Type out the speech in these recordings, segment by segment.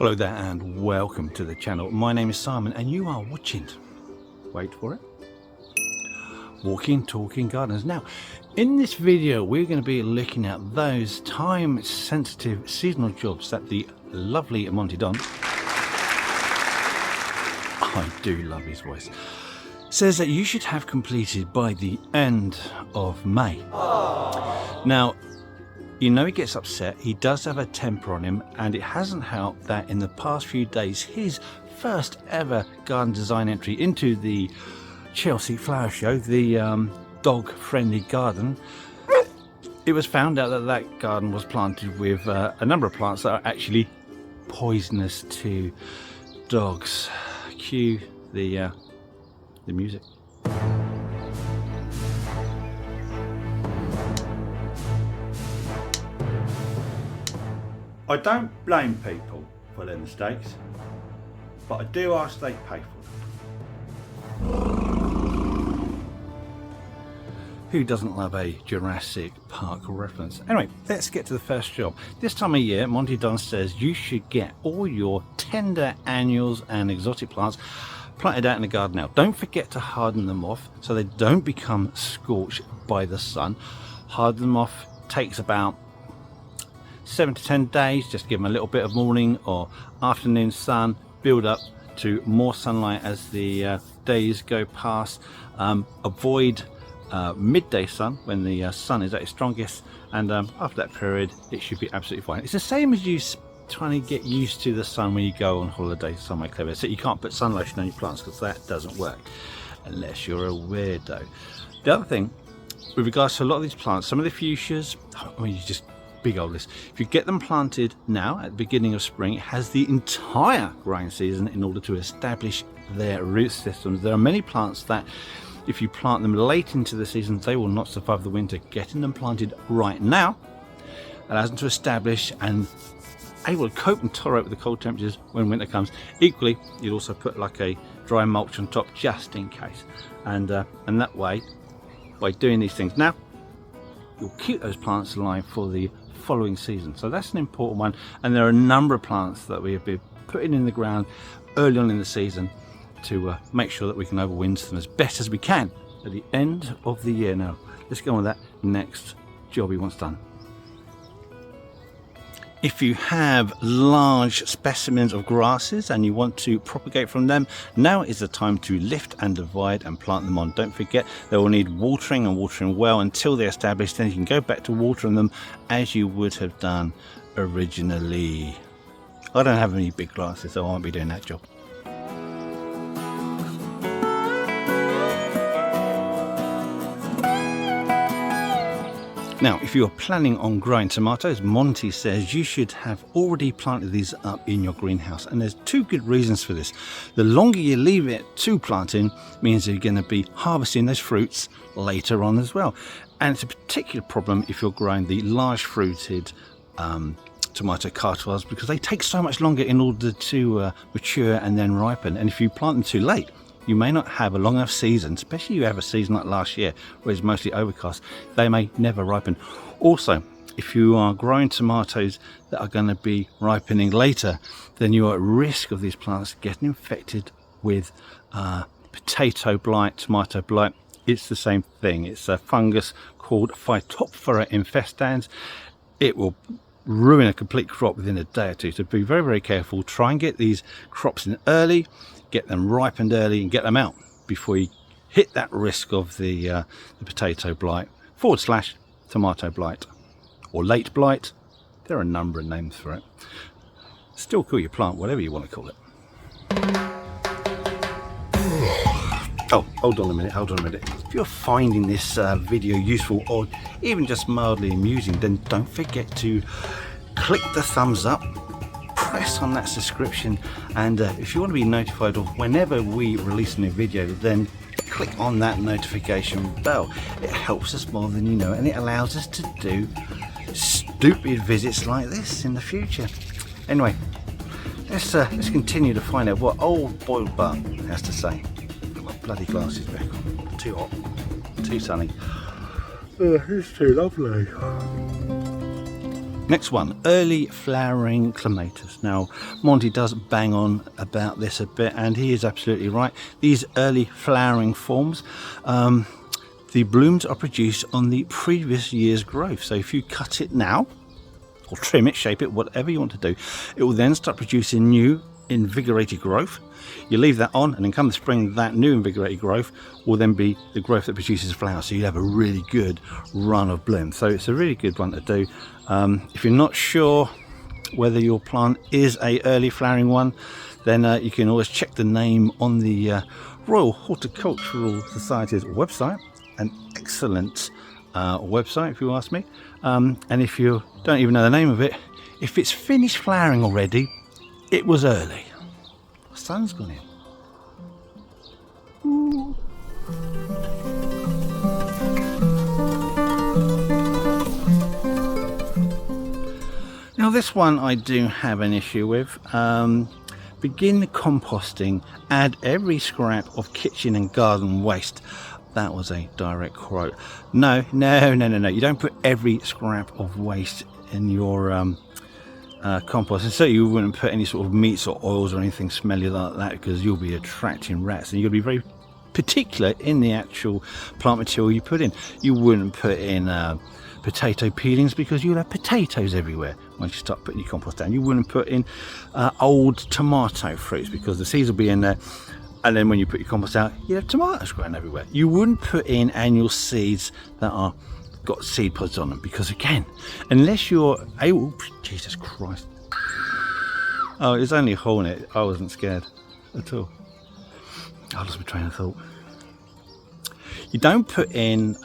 Hello there and welcome to the channel. My name is Simon and you are watching, wait for it, Walking Talking Gardens. Now in this video we're going to be looking at those time sensitive seasonal jobs that the lovely Monty Don, I do love his voice, says that you should have completed by the end of May. Now you know he gets upset, he does have a temper on him, and it hasn't helped that in the past few days his first ever garden design entry into the Chelsea Flower Show, the dog friendly garden, it was found out that that garden was planted with a number of plants that are actually poisonous to dogs. Cue the music. I don't blame people for their mistakes, but I do ask they pay for them. Who doesn't love a Jurassic Park reference? Anyway, let's get to the first job. This time of year, Monty Don says you should get all your tender annuals and exotic plants planted out in the garden now. Don't forget to harden them off so they don't become scorched by the sun. Harden them off takes about 7 to 10 days. Just give them a little bit of morning or afternoon sun, build up to more sunlight as the days go past. Avoid midday sun when the sun is at its strongest, and after that period it should be absolutely fine. It's the same as you trying to get used to the sun when you go on holiday somewhere clever. So you can't put sun lotion on your plants because that doesn't work unless you're a weirdo. The other thing with regards to a lot of these plants, some of the fuchsias, I mean, you just big old list. If you get them planted now at the beginning of spring, it has the entire growing season in order to establish their root systems. There are many plants that if you plant them late into the season, they will not survive the winter. Getting them planted right now allows them to establish and able to cope and tolerate with the cold temperatures when winter comes. Equally, you'd also put like a dry mulch on top just in case, and that way, by doing these things now, you'll keep those plants alive for the following season. So that's an important one, and there are a number of plants that we have been putting in the ground early on in the season to make sure that we can overwinter them as best as we can at the end of the year. Now let's go on with that next job he wants done. If you have large specimens of grasses and you want to propagate from them, now is the time to lift and divide and plant them on. Don't forget they will need watering and watering well until they're established. Then you can go back to watering them as you would have done originally. I don't have any big grasses, so I won't be doing that job. Now, if you're planning on growing tomatoes, Monty says you should have already planted these up in your greenhouse, and there's two good reasons for this. The longer you leave it to planting means you're going to be harvesting those fruits later on as well, and it's a particular problem if you're growing the large fruited tomato cultivars, because they take so much longer in order to mature and then ripen, and if you plant them too late, you may not have a long enough season, especially if you have a season like last year where it's mostly overcast. They may never ripen. Also, if you are growing tomatoes that are going to be ripening later, then you're at risk of these plants getting infected with potato blight, tomato blight. It's the same thing. It's a fungus called Phytophthora infestans. It will ruin a complete crop within a day or two, so be very, very careful. Try and get these crops in early, get them ripened early, and get them out before you hit that risk of the potato blight / tomato blight, or late blight. There are a number of names for it. Still call your plant whatever you want to call it. Oh, hold on a minute. If you're finding this video useful or even just mildly amusing, then don't forget to click the thumbs up, press on that subscription, and if you want to be notified of whenever we release a new video, then click on that notification bell. It helps us more than you know, and it allows us to do stupid visits like this in the future. Anyway, let's continue to find out what old boiled butt has to say. Put my bloody glasses back on. Too hot, too sunny. It's too lovely. Next one, early flowering clematis. Now, Monty does bang on about this a bit, and he is absolutely right. These early flowering forms, the blooms are produced on the previous year's growth. So if you cut it now, or trim it, shape it, whatever you want to do, it will then start producing new invigorated growth. You leave that on, and then come the spring, that new invigorated growth will then be the growth that produces flowers. So you have a really good run of bloom. So it's a really good one to do. If you're not sure whether your plant is a early flowering one, then you can always check the name on the Royal Horticultural Society's website. An excellent website, if you ask me. And if you don't even know the name of it, if it's finished flowering already, it was early. The sun's gone in. Ooh. Now this one I do have an issue with. Begin composting. Add every scrap of kitchen and garden waste. That was a direct quote. No. You don't put every scrap of waste in your compost. And so you wouldn't put any sort of meats or oils or anything smelly like that, because you'll be attracting rats, and you'll be very particular in the actual plant material you put in. You wouldn't put in potato peelings, because you'll have potatoes everywhere once you start putting your compost down. You wouldn't put in old tomato fruits, because the seeds will be in there. And then when you put your compost out, you have tomatoes growing everywhere. You wouldn't put in annual seeds that are got seed pods on them, because again, unless you're able, Jesus Christ. Oh, it's only a hornet. I wasn't scared at all. I lost my train of thought. You don't put in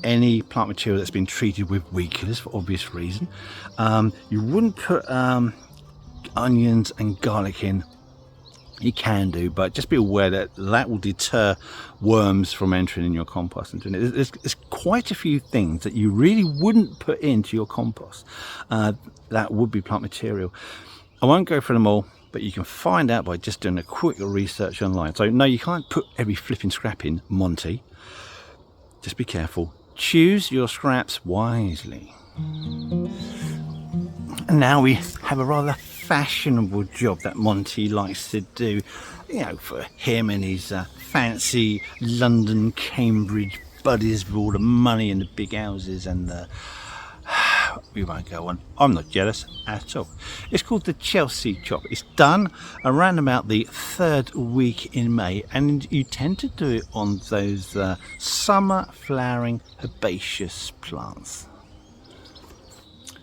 any plant material that's been treated with weed killers for obvious reason. You wouldn't put onions and garlic in. You can do, but just be aware that that will deter worms from entering in your compost. And there's quite a few things that you really wouldn't put into your compost that would be plant material. I won't go through them all, but you can find out by just doing a quick research online. So no, you can't put every flipping scrap in, Monty. Just be careful. Choose your scraps wisely. And now we have a rather fashionable job that Monty likes to do, you know, for him and his fancy London, Cambridge buddies with all the money and the big houses and the... we won't go on. I'm not jealous at all. It's called the Chelsea chop. It's done around about the 3rd week in May, and you tend to do it on those summer flowering herbaceous plants.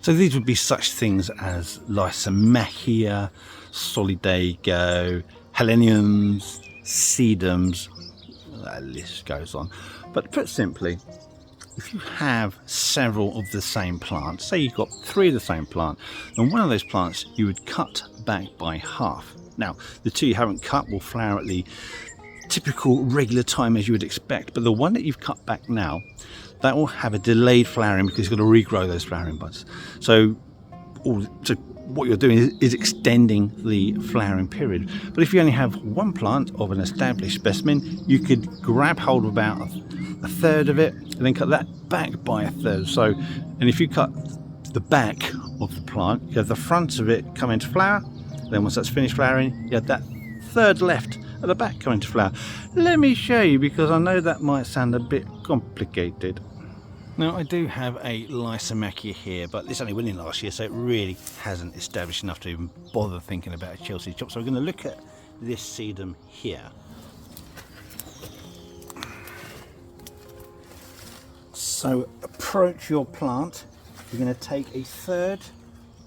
So these would be such things as Lysimachia, Solidago, Heleniums, Sedums. That list goes on. But put simply, if you have several of the same plant, say you've got 3 of the same plant, then one of those plants you would cut back by half. Now, the 2 you haven't cut will flower at the typical regular time as you would expect, but the one that you've cut back now, that will have a delayed flowering because you've got to regrow those flowering buds. So what you're doing is extending the flowering period. But if you only have one plant of an established specimen, you could grab hold of about a third of it and then cut that back by a third. So, and if you cut the back of the plant, you have the front of it come into flower. Then once that's finished flowering, you have that third left at the back coming to flower. Let me show you, because I know that might sound a bit complicated. Now, I do have a Lysimachia here, but this only went in last year, so it really hasn't established enough to even bother thinking about a Chelsea chop. So we're going to look at this sedum here. So approach your plant. You're going to take a third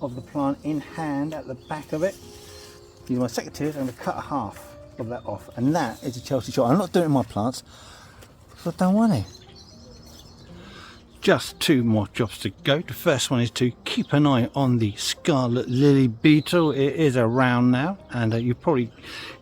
of the plant in hand at the back of it. Use my secateurs, I'm going to cut a half of that off, and that is a Chelsea chop. I'm not doing it in my plants, so I don't want it. Just 2 more jobs to go. The first one is to keep an eye on the scarlet lily beetle. It is around now, and you're probably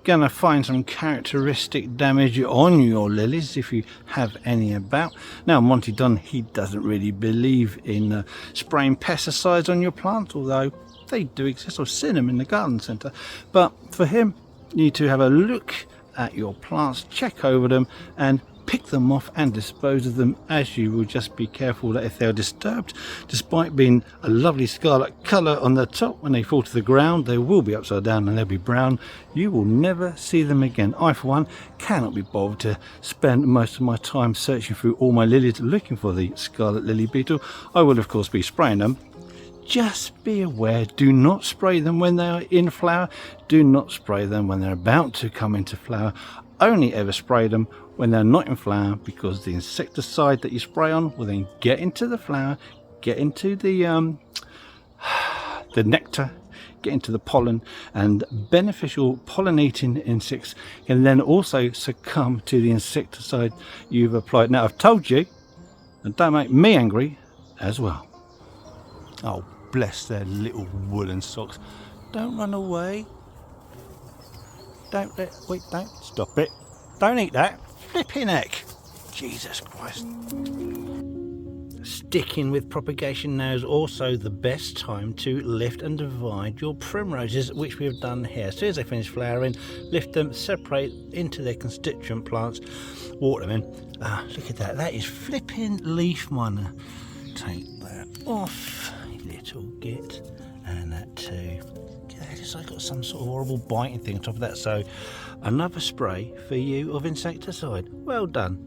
going to find some characteristic damage on your lilies if you have any about. Now, Monty Don, he doesn't really believe in spraying pesticides on your plants, although they do exist. I've seen them in the garden centre. But for him, you need to have a look at your plants, check over them, and pick them off and dispose of them, as you will just be careful that if they are disturbed, despite being a lovely scarlet colour on the top, when they fall to the ground they will be upside down and they'll be brown. You will never see them again. I for one cannot be bothered to spend most of my time searching through all my lilies looking for the scarlet lily beetle. I will of course be spraying them. Just be aware, do not spray them when they are in flower, do not spray them when they're about to come into flower. Only ever spray them when they're not in flower, because the insecticide that you spray on will then get into the flower, get into the nectar, get into the pollen, and beneficial pollinating insects can then also succumb to the insecticide you've applied. Now I've told you, and don't make me angry as well. Oh, bless their little woolen socks. Don't run away. Don't stop it. Don't eat that. Flipping heck. Jesus Christ. Sticking with propagation now is also the best time to lift and divide your primroses, which we have done here. As soon as they finish flowering, lift them, separate into their constituent plants, water them in. Ah, look at that. That is flipping leaf one. Take that off, little git, and that too. It's like got some sort of horrible biting thing on top of that. So another spray for you of insecticide. Well done.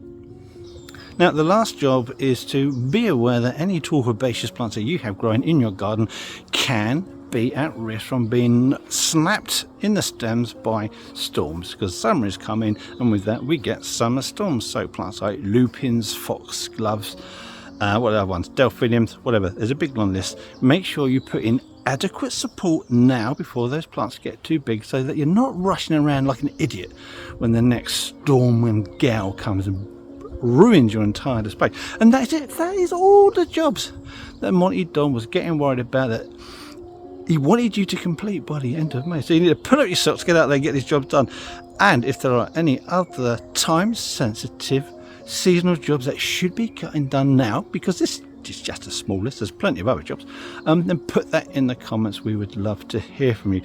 Now the last job is to be aware that any tall herbaceous plants that you have growing in your garden can be at risk from being snapped in the stems by storms, because summer is coming, and with that we get summer storms. So plants like lupins, foxgloves, what other ones, delphiniums, whatever, there's a big long list. Make sure you put in adequate support now before those plants get too big, so that you're not rushing around like an idiot when the next storm wind gale comes and ruins your entire display. And that's it. That is all the jobs that Monty Don was getting worried about, that he wanted you to complete by the end of May. So you need to pull up your socks, get out there and get these jobs done. And if there are any other time sensitive seasonal jobs that should be getting done now, because this is just a small list, there's plenty of other jobs, then put that in the comments. We would love to hear from you.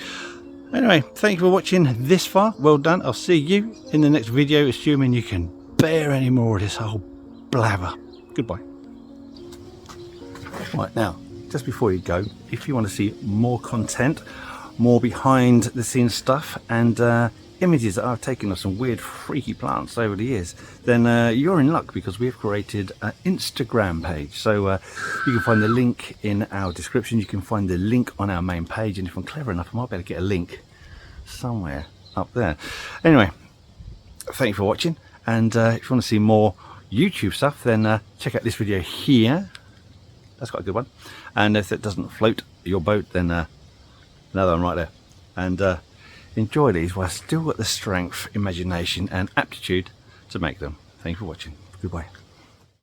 Anyway, thank you for watching this far. Well done. I'll see you in the next video, assuming you can bear any more of this whole blather. Goodbye. Right, now just before you go, if you want to see more content, more behind the scenes stuff, and images that I've taken of some weird freaky plants over the years, then you're in luck, because we have created an Instagram page. So you can find the link in our description, you can find the link on our main page, and if I'm clever enough I might be able to get a link somewhere up there. Anyway, thank you for watching, and if you want to see more YouTube stuff, then check out this video here. That's quite a good one. And if it doesn't float your boat, then another one right there. And enjoy these while I've still got the strength, imagination and aptitude to make them. Thank you for watching. Goodbye.